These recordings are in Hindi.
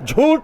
झूठ,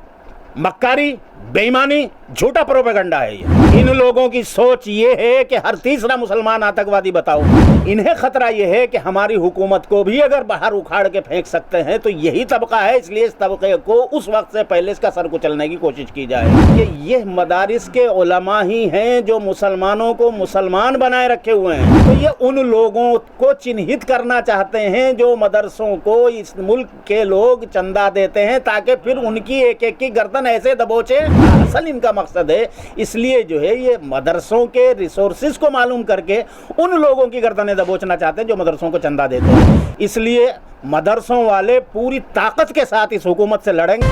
मक्कारी, बेईमानी, झूठा प्रोपेगेंडा है ये। इन लोगों की सोच ये है कि हर तीसरा मुसलमान आतंकवादी बताओ। इन्हें खतरा ये है कि हमारी हुकूमत को भी अगर बाहर उखाड़ के फेंक सकते हैं तो यही तबका है, इसलिए इस तबके को उस वक्त से पहले इसका सर कुचलने की कोशिश की जाए। कि ये मदारिस के उलमा ही हैं जो मुसलमानों को मुसलमान बनाए रखे हुए हैं। तो ये उन लोगों को चिन्हित करना चाहते हैं जो मदरसों को इस मुल्क के लोग चंदा देते हैं ताकि फिर उनकी एक एक की गर्दन ऐसे दबोचे। असल इनका मकसद है, इसलिए जो है ये मदरसों के रिसोर्सेज को मालूम करके उन लोगों की गर्दनें दबोचना चाहते हैं जो मदरसों को चंदा देते हैं। इसलिए मदरसों वाले पूरी ताकत के साथ इस हुकूमत से लड़ेंगे।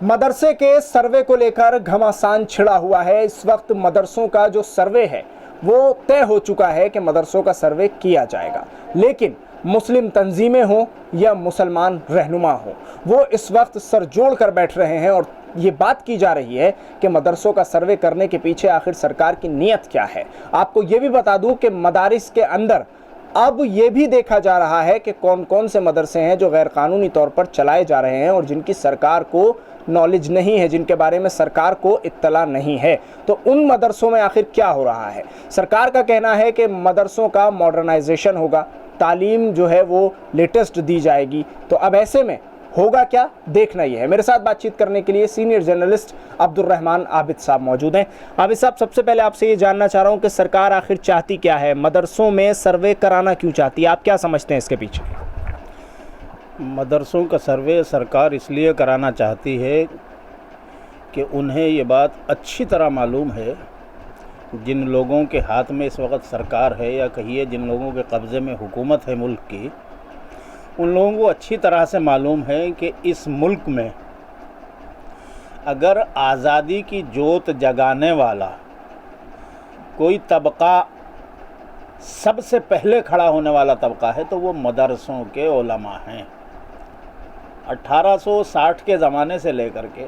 मदरसे के सर्वे को लेकर घमासान छिड़ा हुआ है। इस वक्त मदरसों का जो सर्वे है वो तय हो चुका है कि मदरसों का सर्वे किया जाएगा, लेकिन मुस्लिम तंजीमें हों या मुसलमान रहनुमा हों, वो इस वक्त सर जोड़ कर बैठ रहे हैं और ये बात की जा रही है कि मदरसों का सर्वे करने के पीछे आखिर सरकार की नीयत क्या है। आपको ये भी बता दूं कि मदारिस के अंदर अब ये भी देखा जा रहा है कि कौन कौन से मदरसे हैं जो गैर कानूनी तौर पर चलाए जा रहे हैं और जिनकी सरकार को नॉलेज नहीं है, जिनके बारे में सरकार को इत्तला नहीं है। तो उन मदरसों में आखिर क्या हो रहा है। सरकार का कहना है कि मदरसों का मॉडर्नाइजेशन होगा, तालीम जो है वो लेटेस्ट दी जाएगी। तो अब ऐसे में होगा क्या, देखना ही है। मेरे साथ बातचीत करने के लिए सीनियर जर्नलिस्ट अब्दुर्रहमान आबिद साहब मौजूद हैं। आबिद साहब, सबसे पहले आपसे ये जानना चाह रहा हूँ कि सरकार आखिर चाहती क्या है, मदरसों में सर्वे कराना क्यों चाहती है, आप क्या समझते हैं इसके पीछे? मदरसों का सर्वे सरकार इसलिए कराना चाहती है कि उन्हें ये बात अच्छी तरह मालूम है, जिन लोगों के हाथ में इस वक्त सरकार है या कहिए जिन लोगों के कब्ज़े में हुकूमत है मुल्क की, उन लोगों को अच्छी तरह से मालूम है कि इस मुल्क में अगर आज़ादी की जोत जगाने वाला कोई तबका सबसे पहले खड़ा होने वाला तबका है तो वो मदरसों के उलमा हैं। 1860 के ज़माने से लेकर के,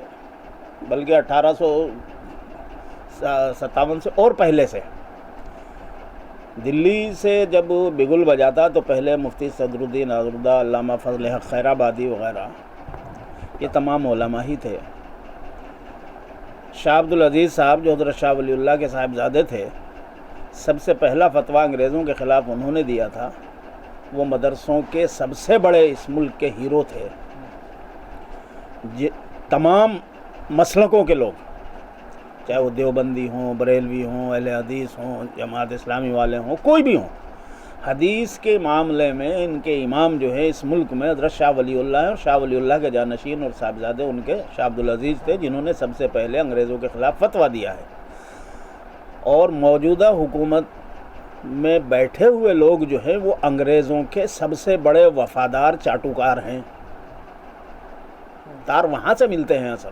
बल्कि 1857 से और पहले से, दिल्ली से जब बिगुल बजाता तो पहले मुफ्ती सदरुद्दीन अज़रुद्दा, अल्लामा फजल हक खैराबादी वग़ैरह ये तमाम उलमा ही थे। शाह अब्दुल अज़ीज़ साहब जो हज़रत शाह वलीउल्लाह के साहिबजादे थे, सबसे पहला फतवा अंग्रेज़ों के ख़िलाफ़ उन्होंने दिया था। वो मदरसों के सबसे बड़े इस मुल्क के हीरो थे। तमाम मसलकों के लोग, चाहे वो देवबंदी हों, बरेलवी हों, अहले हदीस हों, जमात इस्लामी वाले हों, कोई भी हों, हदीस के मामले में इनके इमाम जो है इस मुल्क में हज़रत शाह वलीउल्लाह हैं और शाह वलीउल्लाह के जानशीन और साहबजादे उनके शाह अब्दुल अज़ीज़ थे, जिन्होंने सबसे पहले अंग्रेज़ों के ख़िलाफ़ फतवा दिया है। और मौजूदा हुकूमत में बैठे हुए लोग जो हैं वो अंग्रेज़ों के सबसे बड़े वफ़ादार चाटुकार हैं। तार वहाँ से मिलते हैं असल।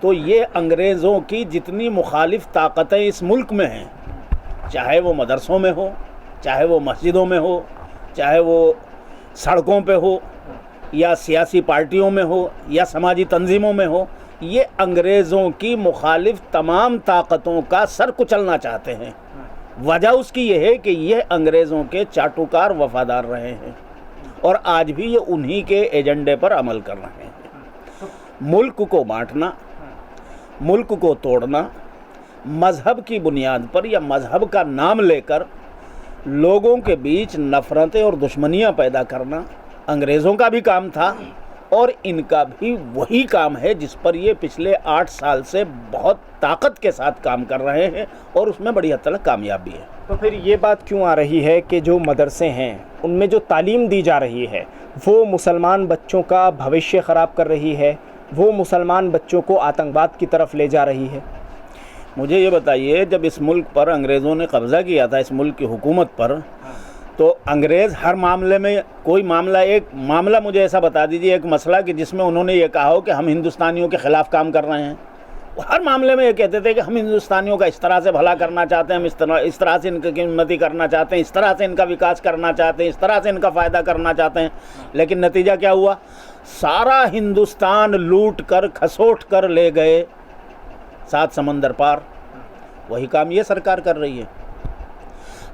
तो ये अंग्रेज़ों की जितनी मुखालिफ ताकतें इस मुल्क में हैं, चाहे वो मदरसों में हो, चाहे वो मस्जिदों में हो, चाहे वो सड़कों पे हो, या सियासी पार्टियों में हो, या समाजी तंजीमों में हो, ये अंग्रेज़ों की मुखालिफ तमाम ताकतों का सर कुचलना चाहते हैं। वजह उसकी ये है कि ये अंग्रेज़ों के चाटुकार वफ़ादार रहे हैं और आज भी ये उन्हीं के एजेंडे पर अमल कर रहे हैं। मुल्क को बांटना, मुल्क को तोड़ना, मज़हब की बुनियाद पर या मज़हब का नाम लेकर लोगों के बीच नफ़रतें और दुश्मनियां पैदा करना अंग्रेज़ों का भी काम था और इनका भी वही काम है जिस पर ये पिछले 8 साल से बहुत ताकत के साथ काम कर रहे हैं और उसमें बड़ी हद तक कामयाब भी है। तो फिर ये बात क्यों आ रही है कि जो मदरसे हैं उनमें जो तालीम दी जा रही है वो मुसलमान बच्चों का भविष्य ख़राब कर रही है, वो मुसलमान बच्चों को आतंकवाद की तरफ ले जा रही है? मुझे ये बताइए, जब इस मुल्क पर अंग्रेज़ों ने कब्ज़ा किया था, इस मुल्क की हुकूमत पर, तो अंग्रेज़ हर मामले में कोई मामला, एक मामला मुझे ऐसा बता दीजिए, एक मसला कि जिसमें उन्होंने ये कहा हो कि हम हिंदुस्तानियों के ख़िलाफ़ काम कर रहे हैं। वो हर मामले में ये कहते थे कि हम हिंदुस्तानियों का इस तरह से भला करना चाहते हैं, हम इस तरह से इनकी उन्नति करना चाहते हैं, इस तरह से इनका विकास करना चाहते हैं, इस तरह से इनका फ़ायदा करना चाहते हैं। लेकिन नतीजा क्या हुआ? सारा हिंदुस्तान लूट कर खसोट कर ले गए 7 समंदर पार। वही काम ये सरकार कर रही है।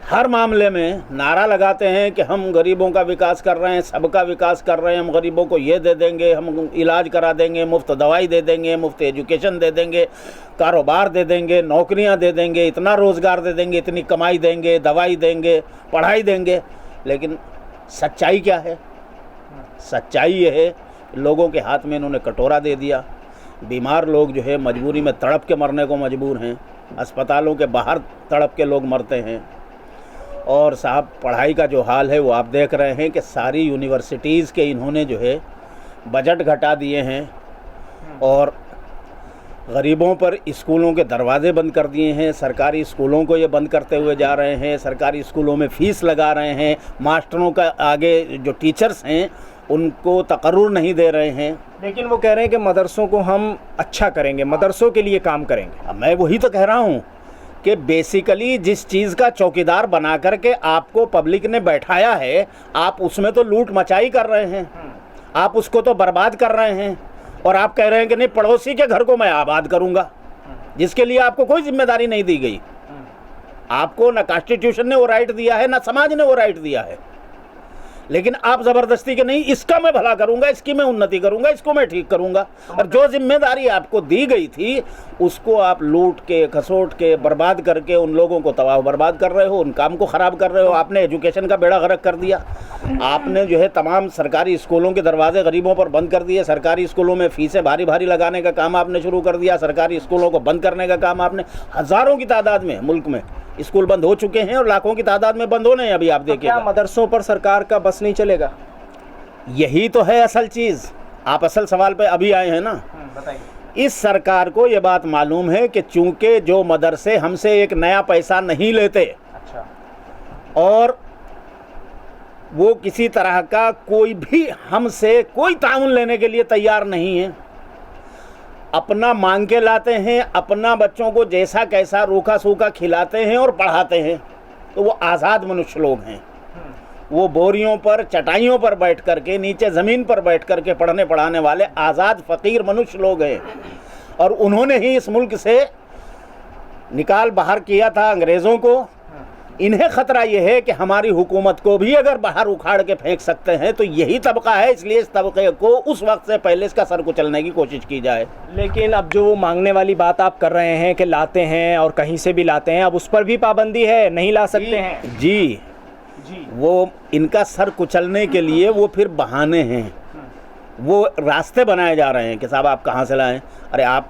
हर मामले में नारा लगाते हैं कि हम गरीबों का विकास कर रहे हैं, सबका विकास कर रहे हैं, हम गरीबों को ये दे देंगे, हम इलाज करा देंगे, मुफ्त दवाई दे देंगे, मुफ्त एजुकेशन दे देंगे, कारोबार दे देंगे, नौकरियां दे देंगे, इतना रोज़गार दे देंगे, इतनी कमाई देंगे, दवाई देंगे, पढ़ाई देंगे। लेकिन सच्चाई क्या है? सच्चाई ये है, लोगों के हाथ में इन्होंने कटोरा दे दिया। बीमार लोग जो है मजबूरी में तड़प के मरने को मजबूर हैं, अस्पतालों के बाहर तड़प के लोग मरते हैं। और साहब, पढ़ाई का जो हाल है वो आप देख रहे हैं कि सारी यूनिवर्सिटीज़ के इन्होंने जो है बजट घटा दिए हैं और गरीबों पर स्कूलों के दरवाजे बंद कर दिए हैं। सरकारी स्कूलों को ये बंद करते हुए जा रहे हैं, सरकारी स्कूलों में फ़ीस लगा रहे हैं, मास्टरों का आगे जो टीचर्स हैं उनको तकर्रुर नहीं दे रहे हैं। लेकिन वो कह रहे हैं कि मदरसों को हम अच्छा करेंगे, मदरसों के लिए काम करेंगे। अब मैं वही तो कह रहा हूँ कि बेसिकली जिस चीज़ का चौकीदार बना करके आपको पब्लिक ने बैठाया है, आप उसमें तो लूट मचाई कर रहे हैं, आप उसको तो बर्बाद कर रहे हैं। और आप कह रहे हैं कि नहीं, पड़ोसी के घर को मैं आबाद करूँगा, जिसके लिए आपको कोई जिम्मेदारी नहीं दी गई। आपको ना कॉन्स्टिट्यूशन ने वो राइट दिया है, ना समाज ने वो राइट दिया है। लेकिन आप ज़बरदस्ती के नहीं, इसका मैं भला करूंगा, इसकी मैं उन्नति करूंगा, इसको मैं ठीक करूंगा। और जो जिम्मेदारी आपको दी गई थी उसको आप लूट के, खसोट के, बर्बाद करके उन लोगों को तबाह बर्बाद कर रहे हो, उन काम को ख़राब कर रहे हो। आपने एजुकेशन का बेड़ा गर्क कर दिया। आपने जो है तमाम सरकारी स्कूलों के दरवाजे गरीबों पर बंद कर दिए। सरकारी स्कूलों में फ़ीसें भारी भारी लगाने का काम आपने शुरू कर दिया। सरकारी स्कूलों को बंद करने का काम आपने, हज़ारों की तादाद में मुल्क में स्कूल बंद हो चुके हैं और लाखों की तादाद में बंद होने हैं। अभी आप देखिए, क्या मदरसों पर सरकार का बस नहीं चलेगा? यही तो है असल चीज़। आप असल सवाल पे अभी आए हैं ना। बताइए। इस सरकार को ये बात मालूम है कि चूंकि जो मदरसे हमसे एक नया पैसा नहीं लेते, अच्छा, और वो किसी तरह का कोई भी हमसे कोई ताउन लेने के लिए तैयार नहीं है, अपना मांग के लाते हैं, अपना बच्चों को जैसा कैसा रूखा सूखा खिलाते हैं और पढ़ाते हैं, तो वो आज़ाद मनुष्य लोग हैं। वो बोरियों पर, चटाइयों पर बैठ करके, नीचे ज़मीन पर बैठ करके पढ़ने पढ़ाने वाले आज़ाद फ़कीर मनुष्य लोग हैं। और उन्होंने ही इस मुल्क से निकाल बाहर किया था अंग्रेज़ों को। इन्हें ख़तरा ये है कि हमारी हुकूमत को भी अगर बाहर उखाड़ के फेंक सकते हैं तो यही तबका है, इसलिए इस तबके को उस वक्त से पहले इसका सर कुचलने की कोशिश की जाए। लेकिन अब जो मांगने वाली बात आप कर रहे हैं कि लाते हैं और कहीं से भी लाते हैं, अब उस पर भी पाबंदी है, नहीं ला सकते हैं? जी, वो इनका सर कुचलने के लिए वो फिर बहाने हैं, वो रास्ते बनाए जा रहे हैं कि साहब आप कहाँ से लाएं। अरे आप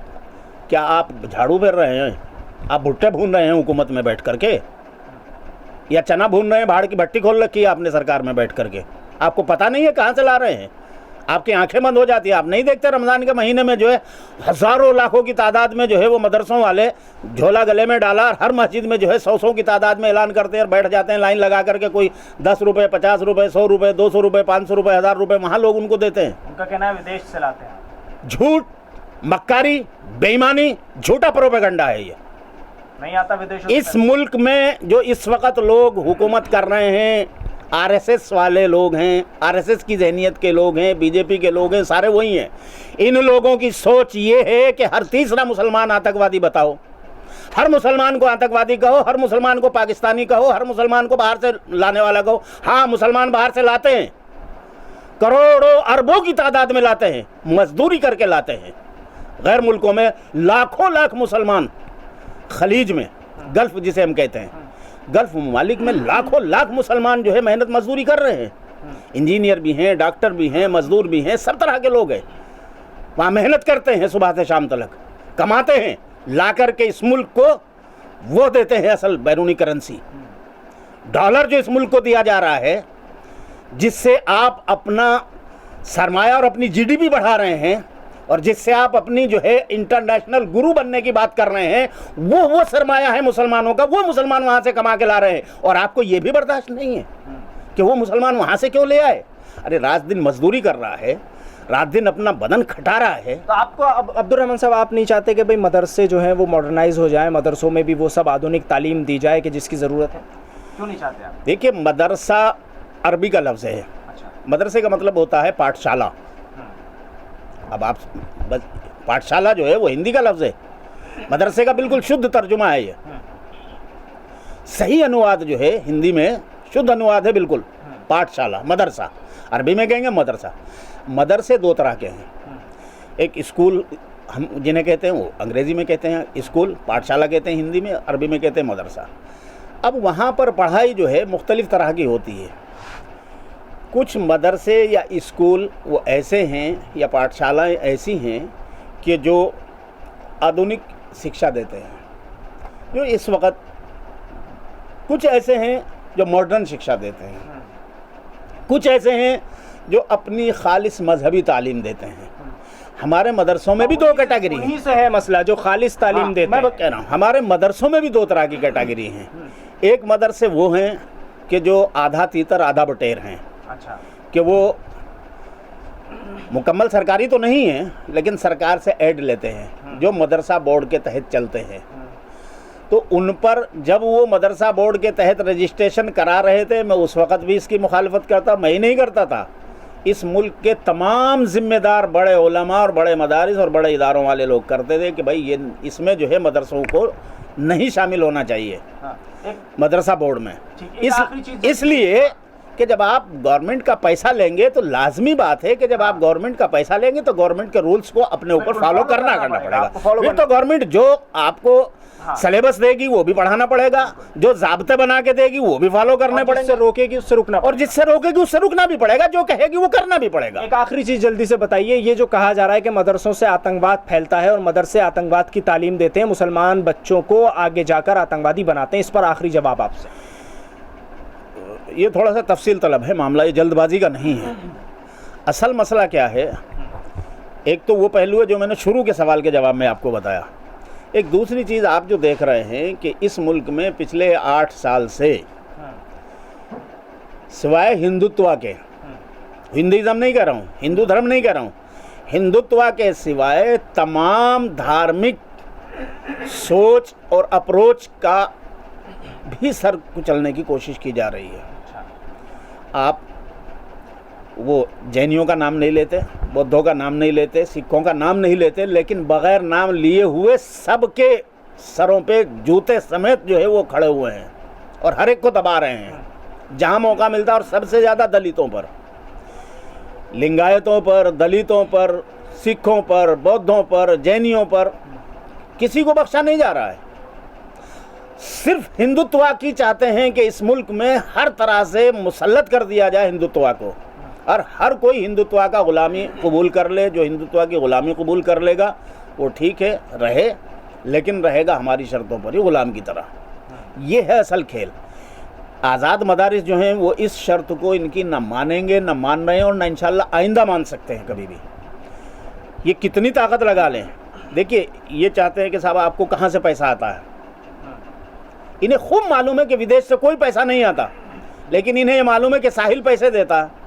क्या, आप झाड़ू फेर रहे हैं? आप भुट्टे भून रहे हैं हुकूमत में बैठ करके, या चना भून रहे हैं? भाड़ की भट्टी खोल रखी है आपने सरकार में बैठ करके, आपको पता नहीं है कहाँ से ला रहे हैं? आपकी आंखें बंद हो जाती है। आप नहीं देखते रमज़ान के महीने में जो है हज़ारों लाखों की तादाद में जो है वो मदरसों वाले झोला गले में डाला और हर मस्जिद में जो है 100 की तादाद में ऐलान करते हैं और बैठ जाते हैं लाइन लगा करके। कोई 10 रुपये, 50 रुपये, 100 रुपये, 200 रुपये, 500 रुपये, 1000 रुपये वहाँ लोग उनको देते हैं। उनका कहना है विदेश से लाते हैं। झूठ, मक्कारी, बेईमानी, झूठा प्रोपेगेंडा है ये। नहीं आता विदेशों से। इस मुल्क में जो इस वक्त लोग हुकूमत कर रहे हैं, आरएसएस वाले लोग हैं, आरएसएस की ज़हनियत के लोग हैं, बीजेपी के लोग हैं, सारे वही हैं। इन लोगों की सोच ये है कि हर तीसरा मुसलमान आतंकवादी बताओ, हर मुसलमान को आतंकवादी कहो, हर मुसलमान को पाकिस्तानी कहो, हर मुसलमान को बाहर से लाने वाला कहो। हाँ, मुसलमान बाहर से लाते हैं, करोड़ों अरबों की तादाद में लाते हैं, मजदूरी करके लाते हैं। गैर मुल्कों में लाखों लाख मुसलमान, खलीज में, गल्फ़ जिसे हम कहते हैं, गल्फ़ ममालिक में लाखों लाख मुसलमान जो है मेहनत मजदूरी कर रहे हैं। इंजीनियर भी हैं, डॉक्टर भी हैं, मजदूर भी हैं, सब तरह के लोग हैं। वहाँ मेहनत करते हैं, सुबह से शाम तक कमाते हैं, ला कर के इस मुल्क को वो देते हैं असल बैरूनी करेंसी, डॉलर जो इस मुल्क को दिया जा रहा है, जिससे आप अपना सरमाया और अपनी जीडीपी बढ़ा रहे हैं और जिससे आप अपनी जो है इंटरनेशनल गुरु बनने की बात कर रहे हैं। वो सरमाया है मुसलमानों का, वो मुसलमान वहाँ से कमा के ला रहे हैं और आपको ये भी बर्दाश्त नहीं है कि वो मुसलमान वहाँ से क्यों ले आए। अरे रात दिन मजदूरी कर रहा है, रात दिन अपना बदन खटा रहा है। तो आपको अब अब्दुल रहमान साहब, आप नहीं चाहते कि भाई मदरसे जो हैं वो मॉडर्नाइज हो जाए, मदरसों में भी वो सब आधुनिक तालीम दी जाए कि जिसकी ज़रूरत है? क्यों नहीं चाहते आप? देखिए, मदरसा अरबी का लफ्ज़ है। अच्छा। मदरसे का मतलब होता है पाठशाला। अब आप बस, पाठशाला जो है वो हिंदी का लफ्ज़ है, मदरसे का बिल्कुल शुद्ध तर्जुमा है ये। सही अनुवाद जो है हिंदी में शुद्ध अनुवाद है बिल्कुल, पाठशाला, मदरसा। अरबी में कहेंगे मदरसा। मदरसे दो तरह के हैं, एक स्कूल हम जिन्हें कहते हैं वो अंग्रेज़ी में कहते हैं स्कूल, पाठशाला कहते हैं हिंदी में, अरबी में कहते हैं मदरसा। अब वहाँ पर पढ़ाई जो है मुख्तलिफ़ तरह की होती है। कुछ मदरसे या स्कूल वो ऐसे हैं या पाठशालाएँ ऐसी हैं कि जो आधुनिक शिक्षा देते हैं, जो इस वक्त कुछ ऐसे हैं जो मॉडर्न शिक्षा देते हैं, कुछ ऐसे हैं जो अपनी खालिस मजहबी तालीम देते हैं। हमारे मदरसों में भी दो कैटेगरी उन्हीं हैं। से है मसला जो खालिस तालीम देते मैं हैं। कह रहा हूँ हमारे मदरसों में भी दो तरह की कैटेगरी हैं। एक मदरसे वो हैं कि जो आधा तीतर आधा बटेर हैं, अच्छा, कि वो मुकम्मल सरकारी तो नहीं है लेकिन सरकार से ऐड लेते हैं, जो मदरसा बोर्ड के तहत चलते हैं। तो उन पर जब वो मदरसा बोर्ड के तहत रजिस्ट्रेशन करा रहे थे, मैं उस वक़्त भी इसकी मुखालफत करता, मैं ही नहीं करता था, इस मुल्क के तमाम जिम्मेदार बड़े उलमा और बड़े मदारिस और बड़े इदारों वाले लोग करते थे कि भाई ये इसमें जो है मदरसों को नहीं शामिल होना चाहिए मदरसा बोर्ड में। इसलिए कि जब आप गवर्नमेंट का पैसा लेंगे तो लाजमी बात है कि जब आप गवर्नमेंट का पैसा लेंगे तो गवर्नमेंट के रूल्स को अपने ऊपर फॉलो करना पड़ेगा। फिर तो गवर्नमेंट जो आपको सिलेबस देगी वो भी पढ़ाना पड़ेगा, जो ज़ाब्ते बना के देगी वो भी फॉलो करने पड़ेंगे, जिससे रोकेगी उससे रुकना, और जिससे रोकेगी उससे रुकना भी पड़ेगा, जो कहेगी वो करना भी पड़ेगा। एक आखिरी चीज जल्दी से बताइए, ये जो कहा जा रहा है कि मदरसों से आतंकवाद फैलता है और मदरसे आतंकवाद की तालीम देते हैं, मुसलमान बच्चों को आगे जाकर आतंकवादी बनाते हैं, इस पर आखिरी जवाब आपसे। ये थोड़ा सा तफसील तलब है मामला, ये जल्दबाजी का नहीं है। असल मसला क्या है, एक तो वो पहलू है जो मैंने शुरू के सवाल के जवाब में आपको बताया। एक दूसरी चीज़ आप जो देख रहे हैं कि इस मुल्क में पिछले 8 साल से सिवाय हिंदुत्व के, हिंदुइज़्म नहीं कह रहा हूँ, हिंदू धर्म नहीं कह रहा हूँ, हिंदुत्व के सिवाय तमाम धार्मिक सोच और अप्रोच का भी सर कुचलने की कोशिश की जा रही है। आप वो जैनियों का नाम नहीं लेते, बौद्धों का नाम नहीं लेते, सिखों का नाम नहीं लेते, लेकिन बग़ैर नाम लिए हुए सबके सरों पे जूते समेत जो है वो खड़े हुए हैं और हर एक को दबा रहे हैं जहाँ मौका मिलता है, और सबसे ज़्यादा दलितों पर, लिंगायतों पर, दलितों पर, सिखों पर, बौद्धों पर, जैनियों पर, किसी को बख्शा नहीं जा रहा है। सिर्फ हिंदुत्व की चाहते हैं कि इस मुल्क में हर तरह से मुसल्लत कर दिया जाए हिंदुत्व को, और हर कोई हिंदुत्व का ग़ुलामी कबूल कर ले। जो हिंदुत्व की ग़ुलामी कबूल कर लेगा वो ठीक है, रहे, लेकिन रहेगा हमारी शर्तों पर ही ग़ुलाम की तरह। ये है असल खेल। आज़ाद मदारिस जो हैं वो इस शर्त को इनकी न मानेंगे, न मान रहे हैं, और न इंशाअल्लाह आइंदा मान सकते हैं कभी भी। ये कितनी ताकत लगा लें, देखिए ये चाहते हैं कि साहब आपको कहाँ से पैसा आता है। इन्हें खूब मालूम है कि विदेश से कोई पैसा नहीं आता, लेकिन इन्हें ये मालूम है कि साहिल पैसे देता है।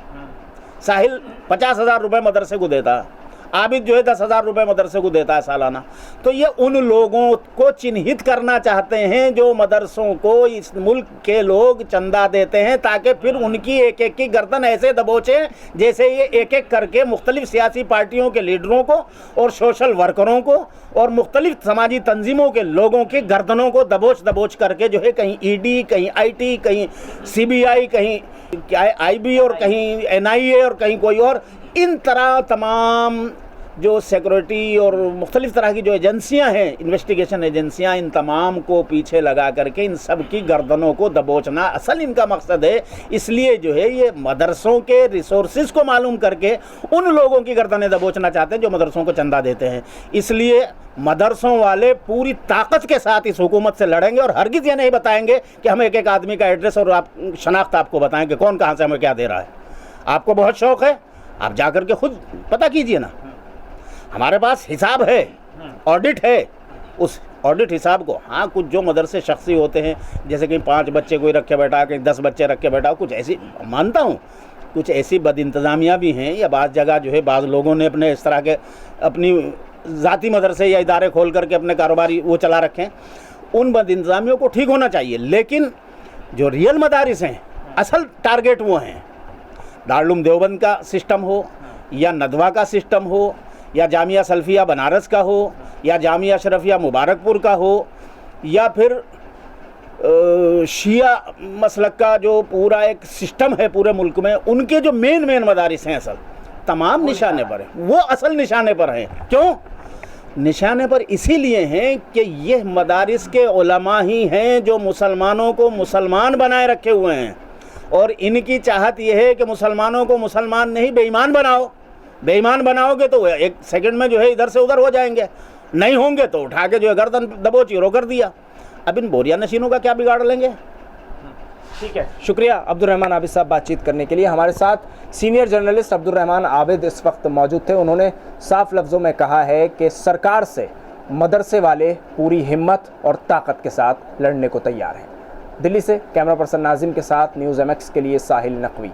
साहिल 50,000 रुपये मदरसे को देता है, आबिद जो है 10,000 रुपये मदरसे को देता है सालाना। तो ये उन लोगों को चिन्हित करना चाहते हैं जो मदरसों को इस मुल्क के लोग चंदा देते हैं, ताकि फिर उनकी एक एक की गर्दन ऐसे दबोचें जैसे ये एक एक करके मुख्तलिफ सियासी पार्टियों के लीडरों को और सोशल वर्करों को और मुख्तलिफ समाजी तंजीमों के लोगों की गर्दनों को दबोच दबोच करके जो है कहीं ईडी, कहीं आईटी, कहीं सीबीआई, कहीं आईबी और कहीं एनआईए और कहीं कोई और, इन तरह तमाम जो सिक्योरिटी और मुख्तलिफ़ तरह की जो एजेंसियां हैं, इन्वेस्टिगेशन एजेंसियां, इन तमाम को पीछे लगा करके इन सब की गर्दनों को दबोचना असल इनका मकसद है। इसलिए जो है ये मदरसों के रिसोर्सेज को मालूम करके उन लोगों की गर्दनें दबोचना चाहते हैं जो मदरसों को चंदा देते हैं। इसलिए मदरसों वाले पूरी ताकत के साथ इस हुकूमत से लड़ेंगे और हरगिज़ ये नहीं बताएंगे कि हम एक एक आदमी का एड्रेस और आप शनाख्त आपको बताएं कि कौन कहाँ से हमें क्या दे रहा है। आपको बहुत शौक़ है, आप जा कर के खुद पता कीजिए ना। हमारे पास हिसाब है, ऑडिट है, उस ऑडिट हिसाब को, हाँ कुछ जो मदरसे शख्सी होते हैं, जैसे कि 5 बच्चे कोई रखे बैठा, कहीं 10 बच्चे रखे बैठा, कुछ ऐसी मानता हूँ, कुछ ऐसी बदइंतज़ामियाँ भी हैं, या बाज़ जगह जो है बाज़ लोगों ने अपने इस तरह के अपनी ज़ाती मदरसे या इदारे खोल करके अपने कारोबारी वो चला रखें। उन बदइंतज़ामियों को ठीक होना चाहिए, लेकिन जो रियल मदारिस हैं, असल टारगेट वो हैं। दारुल देवबंद का सिस्टम हो, या नदवा का सिस्टम हो, या जामिया सल्फिया बनारस का हो, या जामिया अशरफिया मुबारकपुर का हो, या फिर शिया मसलक का जो पूरा एक सिस्टम है पूरे मुल्क में, उनके जो मेन मदारिस हैं असल तमाम निशाने पर हैं, वो असल निशाने पर हैं। क्यों निशाने पर? इसीलिए हैं कि ये मदारिस के उलमा ही हैं जो मुसलमानों को मुसलमान बनाए रखे हुए हैं, और इनकी चाहत यह है कि मुसलमानों को मुसलमान नहीं बेईमान बनाओ। बेईमान बनाओगे तो एक सेकंड में जो है इधर से उधर हो जाएंगे, नहीं होंगे तो उठा के जो है गर्दन दबो चीरो कर दिया। अब इन बोरिया नशीनों का क्या बिगाड़ लेंगे? ठीक है, शुक्रिया अब्दुल रहमान आबिद साहब बातचीत करने के लिए। हमारे साथ सीनियर जर्नलिस्ट अब्दुल रहमान आबिद इस वक्त मौजूद थे। उन्होंने साफ लफ्ज़ों में कहा है कि सरकार से मदरसे वाले पूरी हिम्मत और ताकत के साथ लड़ने को तैयार हैं। दिल्ली से कैमरा पर्सन नाजिम के साथ न्यूज़ MX के लिए साहिल नकवी।